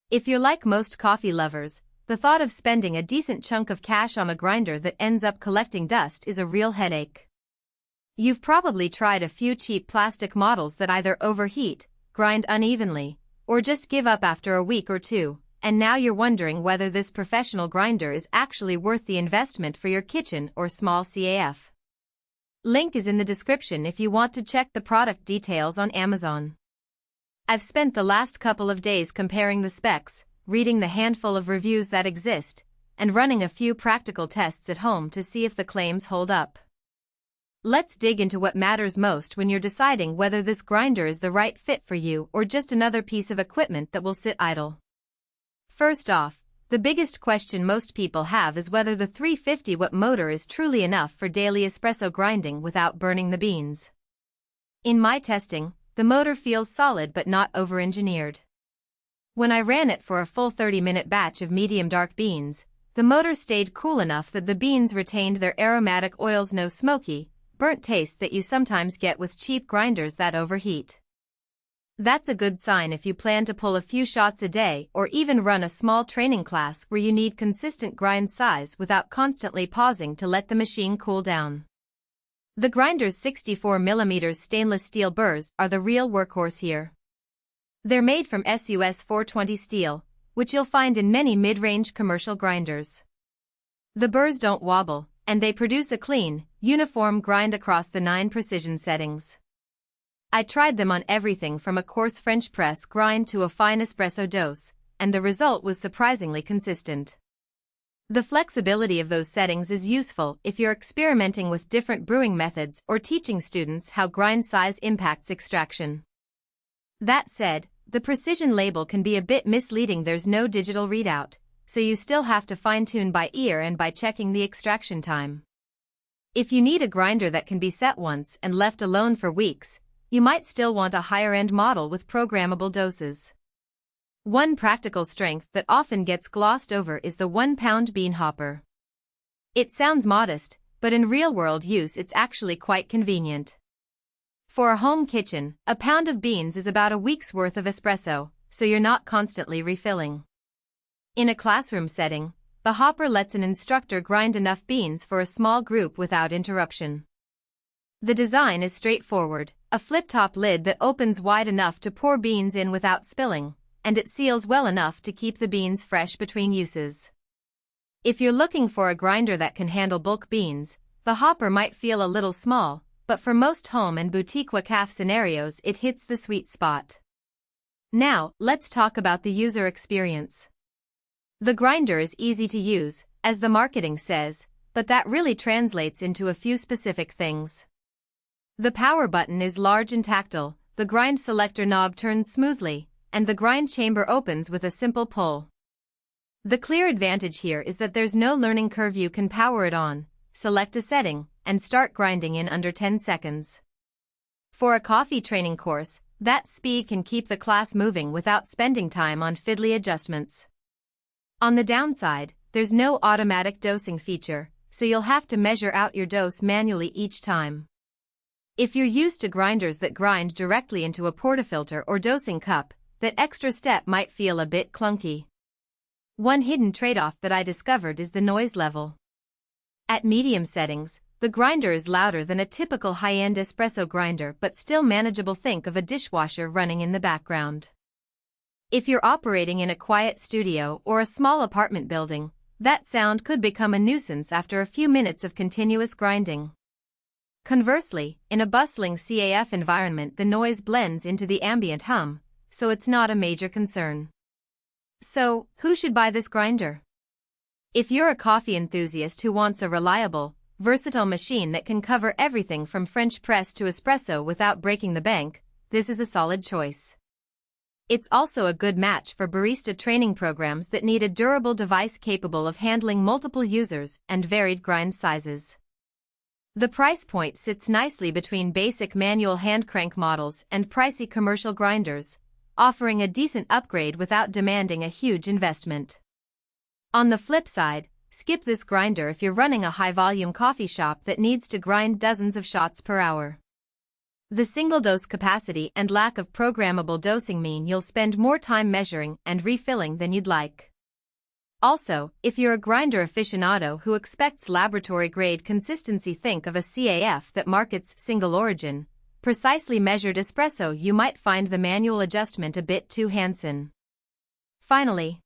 If you're like most coffee lovers, the thought of spending a decent chunk of cash on a grinder that ends up collecting dust is a real headache. You've probably tried a few cheap plastic models that either overheat, grind unevenly, or just give up after a week or two, and now you're wondering whether this professional grinder is actually worth the investment for your kitchen or small CAF. Link is in the description if you want to check the product details on Amazon. I've spent the last couple of days comparing the specs, reading the handful of reviews that exist, and running a few practical tests at home to see if the claims hold up. Let's dig into what matters most when you're deciding whether this grinder is the right fit for you or just another piece of equipment that will sit idle. First off, the biggest question most people have is whether the 350-watt motor is truly enough for daily espresso grinding without burning the beans. In my testing, the motor feels solid but not over-engineered. When I ran it for a full 30-minute batch of medium dark beans, the motor stayed cool enough that the beans retained their aromatic oils, no smoky, burnt taste that you sometimes get with cheap grinders that overheat. That's a good sign if you plan to pull a few shots a day or even run a small training class where you need consistent grind size without constantly pausing to let the machine cool down. The grinder's 64mm stainless steel burrs are the real workhorse here. They're made from SUS 420 steel, which you'll find in many mid-range commercial grinders. The burrs don't wobble, and they produce a clean, uniform grind across the 9 precision settings. I tried them on everything from a coarse French press grind to a fine espresso dose, and the result was surprisingly consistent. The flexibility of those settings is useful if you're experimenting with different brewing methods or teaching students how grind size impacts extraction. That said, the precision label can be a bit misleading. There's no digital readout, so you still have to fine-tune by ear and by checking the extraction time. If you need a grinder that can be set once and left alone for weeks, you might still want a higher-end model with programmable doses. One practical strength that often gets glossed over is the 1-pound bean hopper. It sounds modest, but in real-world use it's actually quite convenient. For a home kitchen, a pound of beans is about a week's worth of espresso, so you're not constantly refilling. In a classroom setting, the hopper lets an instructor grind enough beans for a small group without interruption. The design is straightforward, a flip-top lid that opens wide enough to pour beans in without spilling, and it seals well enough to keep the beans fresh between uses. If you're looking for a grinder that can handle bulk beans, the hopper might feel a little small, but for most home and boutique CAF scenarios it hits the sweet spot. Now, let's talk about the user experience. The grinder is easy to use, as the marketing says, but that really translates into a few specific things. The power button is large and tactile, the grind selector knob turns smoothly, and the grind chamber opens with a simple pull. The clear advantage here is that there's no learning curve. You can power it on, select a setting, and start grinding in under 10 seconds. For a coffee training course, that speed can keep the class moving without spending time on fiddly adjustments. On the downside, there's no automatic dosing feature, so you'll have to measure out your dose manually each time. If you're used to grinders that grind directly into a portafilter or dosing cup, that extra step might feel a bit clunky. One hidden trade-off that I discovered is the noise level. At medium settings, the grinder is louder than a typical high-end espresso grinder but still manageable. Think of a dishwasher running in the background. If you're operating in a quiet studio or a small apartment building, that sound could become a nuisance after a few minutes of continuous grinding. Conversely, in a bustling CAF environment the noise blends into the ambient hum, so it's not a major concern. So, who should buy this grinder? If you're a coffee enthusiast who wants a reliable, versatile machine that can cover everything from French press to espresso without breaking the bank, this is a solid choice. It's also a good match for barista training programs that need a durable device capable of handling multiple users and varied grind sizes. The price point sits nicely between basic manual hand crank models and pricey commercial grinders, offering a decent upgrade without demanding a huge investment. On the flip side, skip this grinder if you're running a high-volume coffee shop that needs to grind dozens of shots per hour. The single-dose capacity and lack of programmable dosing mean you'll spend more time measuring and refilling than you'd like. Also, if you're a grinder aficionado who expects laboratory-grade consistency, think of a CAF that markets single origin, precisely measured espresso. You might find the manual adjustment a bit too hands-on. Finally,